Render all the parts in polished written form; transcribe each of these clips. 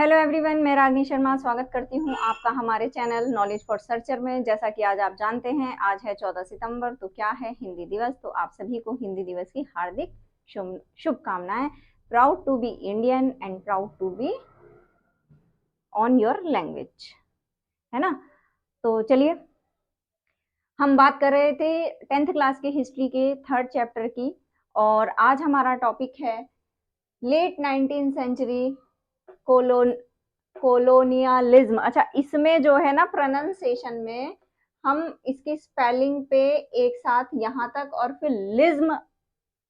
Hello everyone, मैं रागिनी शर्मा स्वागत करती हूँ आपका हमारे चैनल नॉलेज फॉर सर्चर में। जैसा कि आज आप जानते हैं, आज है 14 सितंबर। तो क्या है हिंदी दिवस। तो आप सभी को हिंदी दिवस की हार्दिक शुभकामनाएं। Proud to be Indian and proud to be on your language, है ना। तो चलिए, हम बात कर रहे थे 10th क्लास के हिस्ट्री के 3rd चैप्टर की, और आज हमारा टॉपिक है लेट 19th सेंचुरी कोलोनियलिज्म। अच्छा, इसमें जो है ना, प्रोनाउंसिएशन में हम इसकी स्पेलिंग पे एक साथ यहाँ तक और फिर लिज्म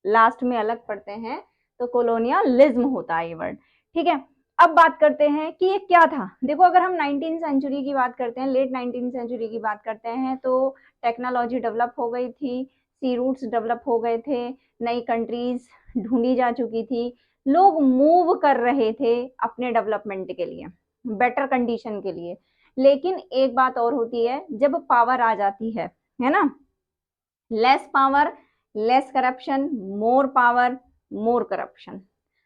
लास्ट में अलग पढ़ते हैं, तो कोलोनियलिज्म होता है ये वर्ड। ठीक है, अब बात करते हैं कि ये क्या था। देखो, अगर हम 19th सेंचुरी की बात करते हैं, लेट 19th सेंचुरी की बात करते हैं, तो टेक्नोलॉजी डेवलप हो गई थी, सी रूट्स डेवलप हो गए थे, नई कंट्रीज ढूंढी जा चुकी थी, लोग मूव कर रहे थे अपने डेवलपमेंट के लिए, बेटर कंडीशन के लिए। लेकिन एक बात और होती है, जब पावर आ जाती है ना, less power less corruption, more power more corruption.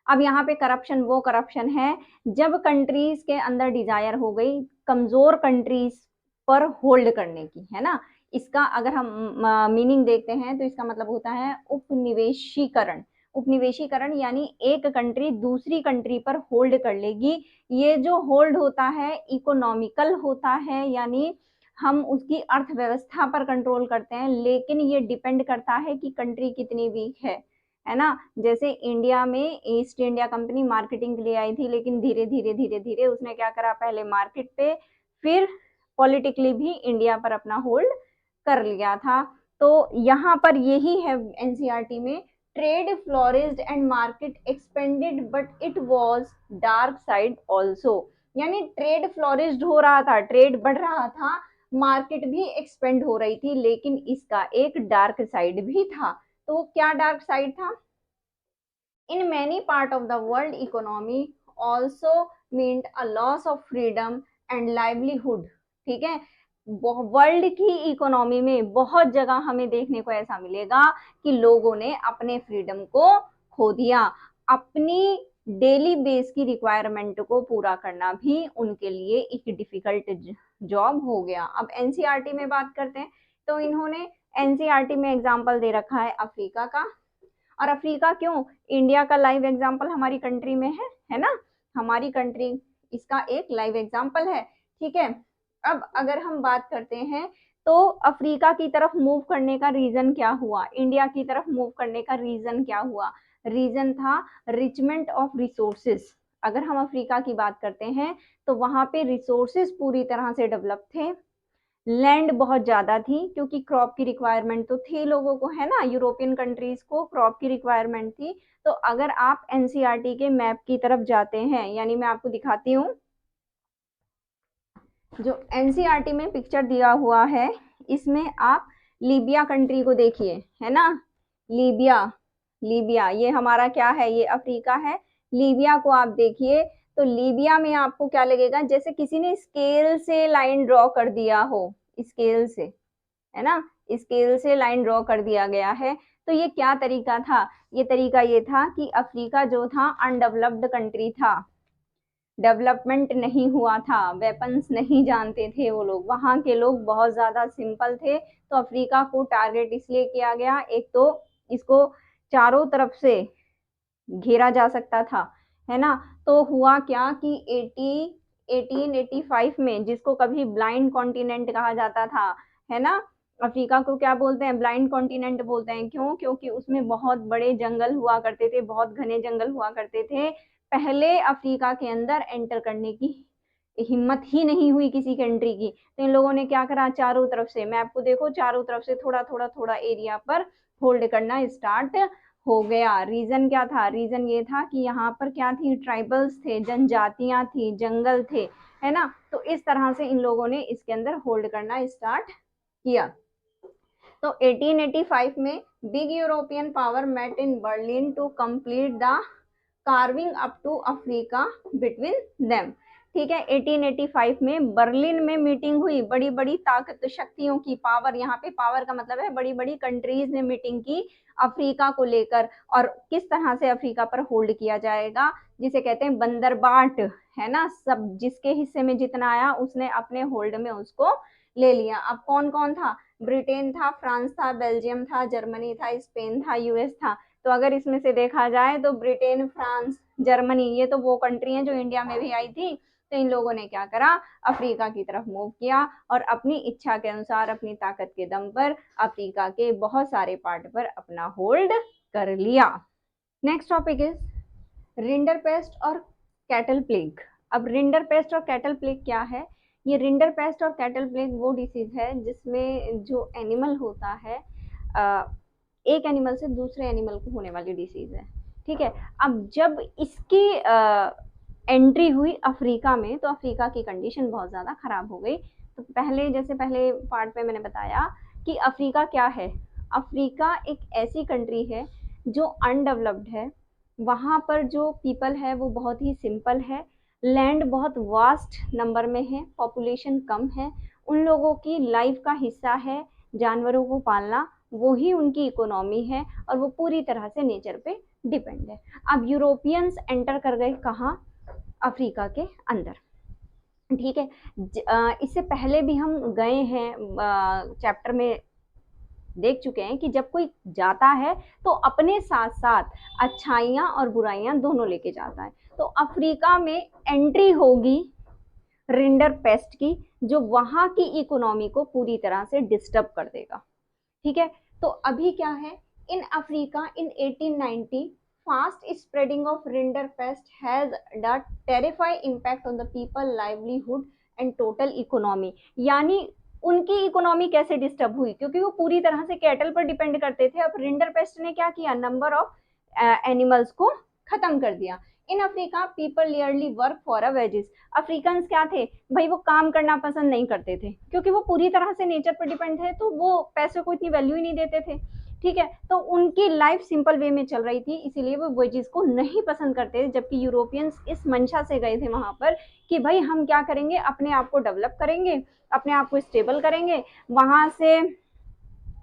अब यहाँ पे करप्शन वो करप्शन है जब कंट्रीज के अंदर डिजायर हो गई कमजोर कंट्रीज पर होल्ड करने की, है ना। इसका अगर हम मीनिंग देखते हैं तो इसका मतलब होता है उपनिवेशीकरण। उपनिवेशीकरण यानी एक कंट्री दूसरी कंट्री पर होल्ड कर लेगी। ये जो होल्ड होता है इकोनॉमिकल होता है, यानी हम उसकी अर्थव्यवस्था पर कंट्रोल करते हैं, लेकिन ये डिपेंड करता है कि कंट्री कितनी वीक है ना। जैसे इंडिया में ईस्ट इंडिया कंपनी मार्केटिंग के लिए आई थी, लेकिन धीरे धीरे धीरे धीरे उसने क्या करा, पहले मार्केट पे फिर पॉलिटिकली भी इंडिया पर अपना होल्ड कर लिया था। तो यहाँ पर यही है एनसीईआरटी में, trade flourished and market expanded but it was dark side also. यानी ट्रेड फ्लोरिश्ड हो रहा था, ट्रेड बढ़ रहा था, मार्केट भी एक्सपेंड हो रही थी, लेकिन इसका एक डार्क साइड भी था। तो क्या डार्क साइड था? In many part of the world economy also meant a loss of freedom and livelihood. ठीक है, वर्ल्ड की इकोनॉमी में बहुत जगह हमें देखने को ऐसा मिलेगा कि लोगों ने अपने फ्रीडम को खो दिया। अपनी डेली बेस की रिक्वायरमेंट को पूरा करना भी उनके लिए एक डिफिकल्ट जॉब हो गया। अब एनसीईआरटी में बात करते हैं, तो इन्होंने एनसीईआरटी में एग्जाम्पल दे रखा है अफ्रीका का। और अफ्रीका क्यों, इंडिया का लाइव एग्जाम्पल हमारी कंट्री में है ना, हमारी कंट्री इसका एक लाइव एग्जाम्पल है। ठीक है, अब अगर हम बात करते हैं तो अफ्रीका की तरफ मूव करने का रीजन क्या हुआ, इंडिया की तरफ मूव करने का रीजन क्या हुआ? रीजन था रिचमेंट ऑफ रिसोर्सेज। अगर हम अफ्रीका की बात करते हैं तो वहां पे रिसोर्सेज पूरी तरह से डेवलप थे, लैंड बहुत ज्यादा थी क्योंकि क्रॉप की रिक्वायरमेंट तो थी लोगों को, है ना, यूरोपियन कंट्रीज को क्रॉप की रिक्वायरमेंट थी। तो अगर आप एनसीईआरटी के मैप की तरफ जाते हैं, यानी मैं आपको दिखाती हूँ, जो एनसीईआरटी में पिक्चर दिया हुआ है, इसमें आप लीबिया कंट्री को देखिए, है ना, लीबिया। लीबिया ये हमारा क्या है, ये अफ्रीका है। लीबिया को आप देखिए, तो लीबिया में आपको क्या लगेगा, जैसे किसी ने स्केल से लाइन ड्रॉ कर दिया हो, स्केल से, है ना, स्केल से लाइन ड्रॉ कर दिया गया है। तो ये क्या तरीका था? ये तरीका ये था कि अफ्रीका जो था अनडेवलप्ड कंट्री था, डेवलपमेंट नहीं हुआ था, वेपन्स नहीं जानते थे वो लोग, वहां के लोग बहुत ज्यादा सिंपल थे। तो अफ्रीका को टारगेट इसलिए किया गया, एक तो इसको चारों तरफ से घेरा जा सकता था, है ना। तो हुआ क्या कि 1885 में, जिसको कभी ब्लाइंड कॉन्टिनेंट कहा जाता था, है ना, अफ्रीका को क्या बोलते हैं, ब्लाइंड कॉन्टिनेंट बोलते हैं। क्यों? क्योंकि उसमें बहुत बड़े जंगल हुआ करते थे, बहुत घने जंगल हुआ करते थे। पहले अफ्रीका के अंदर एंटर करने की हिम्मत ही नहीं हुई किसी कंट्री की। तो इन लोगों ने क्या करा, चारों तरफ से, मैप को देखो, चारों तरफ से थोड़ा थोड़ा थोड़ा एरिया पर होल्ड करना स्टार्ट हो गया। रीजन क्या था? रीजन ये था कि यहाँ पर क्या थी, ट्राइबल्स थे, जनजातियां थी, जंगल थे, है ना। तो इस तरह से इन लोगों ने इसके अंदर होल्ड करना स्टार्ट किया। तो 1885 में big European power met in Berlin to complete the carving up to Africa between them. ठीक है। 1885 में बर्लिन में मीटिंग हुई, बड़ी बड़ी ताकत शक्तियों की, पावर, यहाँ पे पावर का मतलब है बड़ी बड़ी कंट्रीज ने मीटिंग की अफ्रीका को लेकर, और किस तरह से अफ्रीका पर होल्ड किया जाएगा, जिसे कहते हैं बंदरबाट, है ना, सब जिसके हिस्से में जितना आया उसने अपने होल्ड में उसको ले लिया। अब कौन कौन था, ब्रिटेन था, फ्रांस था, बेल्जियम था, जर्मनी था, स्पेन था, यूएस था। तो अगर इसमें से देखा जाए तो ब्रिटेन, फ्रांस, जर्मनी, ये तो वो कंट्री हैं जो इंडिया में भी आई थी। तो इन लोगों ने क्या करा, अफ्रीका की तरफ मूव किया और अपनी इच्छा के अनुसार, अपनी ताकत के दम पर अफ्रीका के बहुत सारे पार्ट पर अपना होल्ड कर लिया। नेक्स्ट टॉपिक इज रिंडरपेस्ट और कैटल प्लेग। अब रिंडरपेस्ट और कैटल प्लेग क्या है? ये रिंडरपेस्ट और कैटल प्लेग वो डिसीज है जिसमें जो एनिमल होता है, एक एनिमल से दूसरे एनिमल को होने वाली डिसीज है। ठीक है। अब जब इसकी एंट्री हुई अफ्रीका में, तो अफ्रीका की कंडीशन बहुत ज़्यादा खराब हो गई। तो पहले पार्ट में मैंने बताया कि अफ्रीका क्या है। अफ्रीका एक ऐसी कंट्री है जो अनडेवलप्ड है, वहाँ पर जो पीपल है वो बहुत ही सिंपल है, लैंड बहुत वास्ट नंबर में है, पॉपुलेशन कम है, उन लोगों की लाइफ का हिस्सा है जानवरों को पालना, वो ही उनकी इकोनॉमी है और वो पूरी तरह से नेचर पे डिपेंड है। अब यूरोपियंस एंटर कर गए कहाँ, अफ्रीका के अंदर। ठीक है। इससे पहले भी हम गए हैं, चैप्टर में देख चुके हैं कि जब कोई जाता है तो अपने साथ साथ अच्छाइयाँ और बुराइयाँ दोनों लेके जाता है। तो अफ्रीका में एंट्री होगी रिंडरपेस्ट की, जो वहाँ की इकोनॉमी को पूरी तरह से डिस्टर्ब कर देगा। ठीक है। तो अभी क्या है, in Africa in 1890 fast spreading of rinderpest has a terrifying impact on the people livelihood and total economy। यानी उनकी इकोनॉमी कैसे डिस्टर्ब हुई, क्योंकि वो पूरी तरह से कैटल पर डिपेंड करते थे। अब रिंडरपेस्ट ने क्या किया, नंबर ऑफ एनिमल्स को खत्म कर दिया। In Africa people rarely work for a wages. Africans क्या थे भाई, वो काम करना पसंद नहीं करते थे, क्योंकि वो पूरी तरह से नेचर पर डिपेंड थे, तो वो पैसे को इतनी वैल्यू ही नहीं देते थे। ठीक है। तो उनकी लाइफ सिंपल वे में चल रही थी, इसीलिए वो वेजेस को नहीं पसंद करते। जबकि यूरोपियंस इस मंशा से गए थे वहां पर कि भाई हम क्या करेंगे, अपने आप को डेवलप करेंगे, अपने आप को स्टेबल करेंगे, वहां से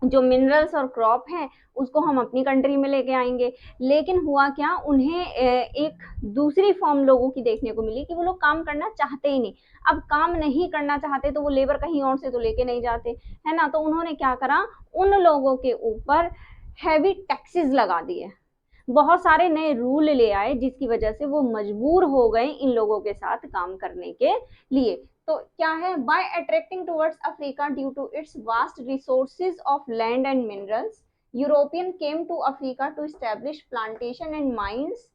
जो मिनरल्स और क्रॉप हैं उसको हम अपनी कंट्री में लेके आएंगे। लेकिन हुआ क्या, उन्हें एक दूसरी फॉर्म लोगों की देखने को मिली कि वो लोग काम करना चाहते ही नहीं। अब काम नहीं करना चाहते तो वो लेबर कहीं और से तो लेके नहीं जाते, है ना। तो उन्होंने क्या करा, उन लोगों के ऊपर हैवी टैक्सेस लगा दिए, बहुत सारे नए रूल ले आए, जिसकी वजह से वो मजबूर हो गए इन लोगों के साथ काम करने के लिए। तो क्या है, by attracting towards Africa due to its vast resources of land and minerals, European came to Africa to establish plantation and mines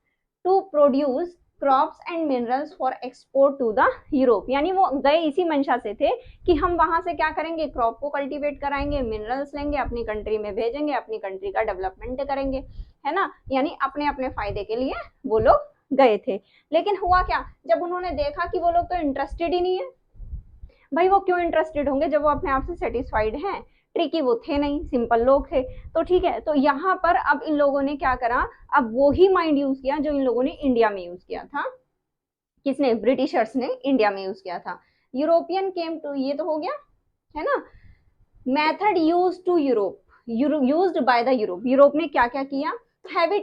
to produce crops and minerals for export to the Europe. यानी वो गए इसी मंशा से थे कि हम वहां से क्या करेंगे, क्रॉप को कल्टीवेट कराएंगे, मिनरल्स लेंगे, अपनी कंट्री में भेजेंगे, अपनी कंट्री का डेवलपमेंट करेंगे, है ना। यानी अपने अपने फायदे के लिए वो लोग गए थे। लेकिन हुआ क्या, जब उन्होंने देखा कि वो लोग तो इंटरेस्टेड ही नहीं है, भाई वो क्यों इंटरेस्टेड होंगे जब वो अपने आप से सेटिस्फाइड हैं, ट्रिकी वो थे नहीं, सिंपल लोग थे। तो ठीक है, तो यहाँ पर अब इन लोगों ने क्या करा, अब वो ही माइंड यूज किया जो इन लोगों ने इंडिया में यूज किया था। किसने, ब्रिटिशर्स ने इंडिया में यूज किया था। यूरोपियन केम टू, ये तो हो गया, है ना। Method use to Europe, used by the Europe. Europe ने क्या क्या किया, हैवी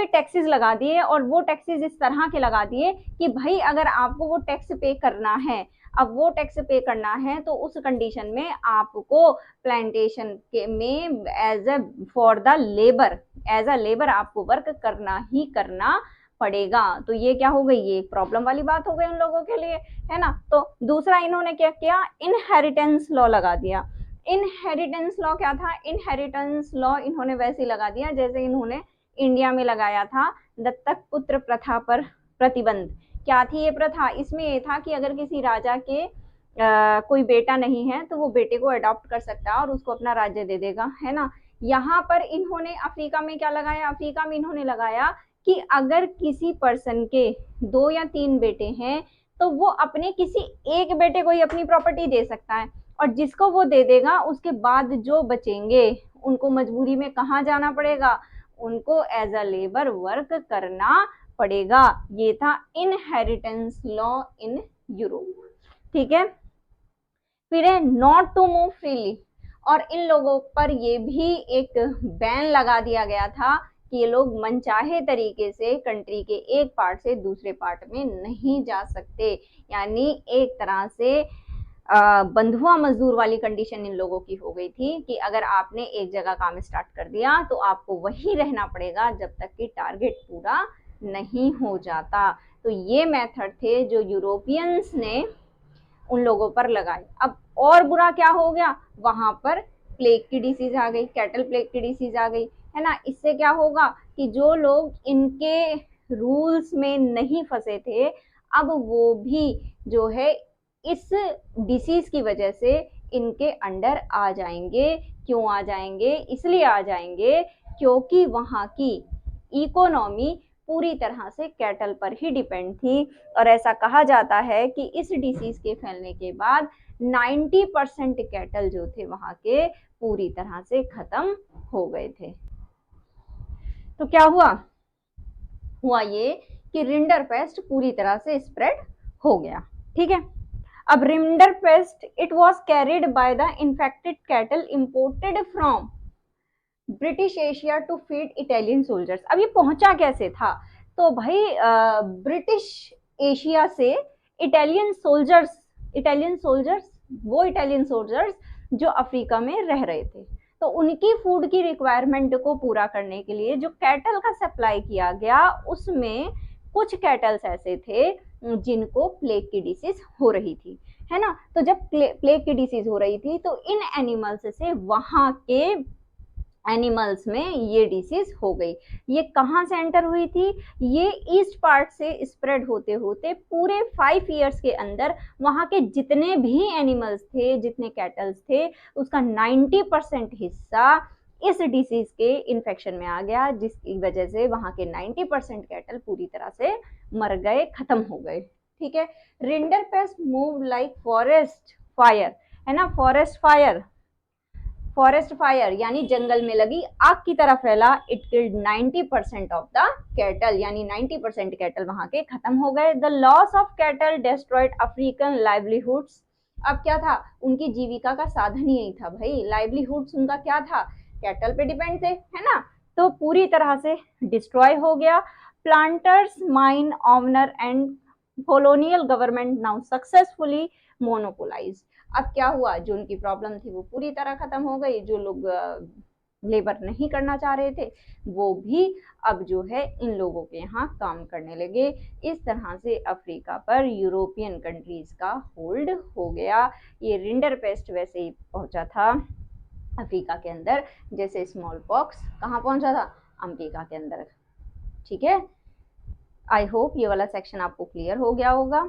टैक्सेस लगा दिए, और वो टैक्सेस इस तरह के लगा दिए कि भाई अगर आपको वो टैक्स पे करना है, अब वो टैक्स पे करना है तो उस कंडीशन में आपको प्लांटेशन के में as a for the labour, as a labour आपको वर्क करना ही करना पड़ेगा। तो ये क्या हो गई, ये प्रॉब्लम वाली बात हो गई उन लोगों के लिए, है ना। तो दूसरा इन्होंने क्या किया, इनहेरिटेंस लॉ लगा दिया। इनहेरिटेंस लॉ क्या था, इनहेरिटेंस लॉ इन्होंने वैसे लगा दिया जैसे इन्होंने इंडिया में लगाया था दत्तक पुत्र प्रथा पर प्रतिबंध। क्या थी ये प्रथा, इसमें ये था कि अगर किसी राजा के कोई बेटा नहीं है तो वो बेटे को अडॉप्ट कर सकता है और उसको अपना राज्य दे देगा, है ना। यहाँ पर इन्होंने अफ्रीका में क्या लगाया, अफ्रीका में इन्होंने लगाया कि अगर किसी पर्सन के 2 या 3 बेटे हैं तो वो अपने किसी एक बेटे को ही अपनी प्रॉपर्टी दे सकता है, और जिसको वो दे देगा उसके बाद जो बचेंगे उनको मजबूरी में कहाँ जाना पड़ेगा, उनको एज अ लेबर वर्क करना पड़ेगा। ये था इनहेरिटेंस लॉ इन यूरोप। ठीक है, फिर है नॉट टू मूव फ्रीली, और इन लोगों पर ये भी एक बैन लगा दिया गया था कि ये लोग मनचाहे तरीके से कंट्री के एक पार्ट से दूसरे पार्ट में नहीं जा सकते। यानी एक तरह से बंधुआ मजदूर वाली कंडीशन इन लोगों की हो गई थी कि अगर आपने एक जगह काम स्टार्ट कर दिया तो आपको वही रहना पड़ेगा जब तक कि टारगेट पूरा नहीं हो जाता। तो ये मेथड थे जो यूरोपियंस ने उन लोगों पर लगाए। अब और बुरा क्या हो गया, वहां पर प्लेग की डिसीज आ गई, कैटल प्लेग की डिसीज आ गई, है ना। इससे क्या होगा कि जो लोग इनके रूल्स में नहीं फंसे थे, अब वो भी जो है इस डिसीज की वजह से इनके अंडर आ जाएंगे। क्यों आ जाएंगे, इसलिए आ जाएंगे क्योंकि वहां की इकोनॉमी पूरी तरह से कैटल पर ही डिपेंड थी। और ऐसा कहा जाता है कि इस डिसीज के फैलने के बाद 90% कैटल जो थे वहां के पूरी तरह से खत्म हो गए थे। तो क्या हुआ ये कि रिंडर पेस्ट पूरी तरह से स्प्रेड हो गया। ठीक है, अब rinderpest it was carried by the infected cattle imported from British Asia to feed Italian soldiers. अब ये पहुंचा कैसे था, तो भाई ब्रिटिश एशिया से इटालियन सोल्जर्स वो इटालियन सोल्जर्स जो अफ्रीका में रह रहे थे, तो उनकी फूड की रिक्वायरमेंट को पूरा करने के लिए जो कैटल का सप्लाई किया गया, उसमें कुछ कैटल्स ऐसे थे जिनको प्लेग की डिसीज हो रही थी, है ना। तो जब प्लेग की डिसीज हो रही थी तो इन एनिमल्स से वहां के एनिमल्स में ये डिसीज हो गई। ये कहाँ से एंटर हुई थी, ये ईस्ट पार्ट से स्प्रेड होते होते पूरे 5 इयर्स के अंदर वहां के जितने भी एनिमल्स थे, जितने कैटल्स थे, उसका 90% हिस्सा इस डिसीज के इन्फेक्शन में आ गया, जिसकी वजह से वहां के 90% कैटल पूरी तरह से मर गए, खत्म हो गए। ठीक है, rinder paste move like forest fire, है ना। फॉरेस्ट फायर यानी जंगल में लगी आग की तरह फैला। It killed 90% of the cattle, यानी 90% कैटल वहां के खत्म हो गए। The loss of cattle destroyed African livelihoods. अब क्या था, उनकी जीविका का साधन यही था भाई, लाइवलीहुड्स उनका क्या था, कैटल पे डिपेंड थे, है ना। तो पूरी तरह से डिस्ट्रॉय हो गया। Planters, mine owner and colonial government now successfully monopolise. अब क्या हुआ, जो उनकी प्रॉब्लम थी वो पूरी तरह खत्म हो गई। जो लोग लेबर नहीं करना चाह रहे थे वो भी अब जो है इन लोगों के यहाँ काम करने लगे। इस तरह से अफ्रीका पर यूरोपियन कंट्रीज का होल्ड हो गया। ये रिंडर पेस्ट वैसे ही पहुंचा था अफ्रीका के अंदर जैसे स्मॉल पॉक्स कहाँ पहुंचा था, अमेरिका के अंदर। ठीक है, आई होप ये वाला सेक्शन आपको क्लियर हो गया होगा।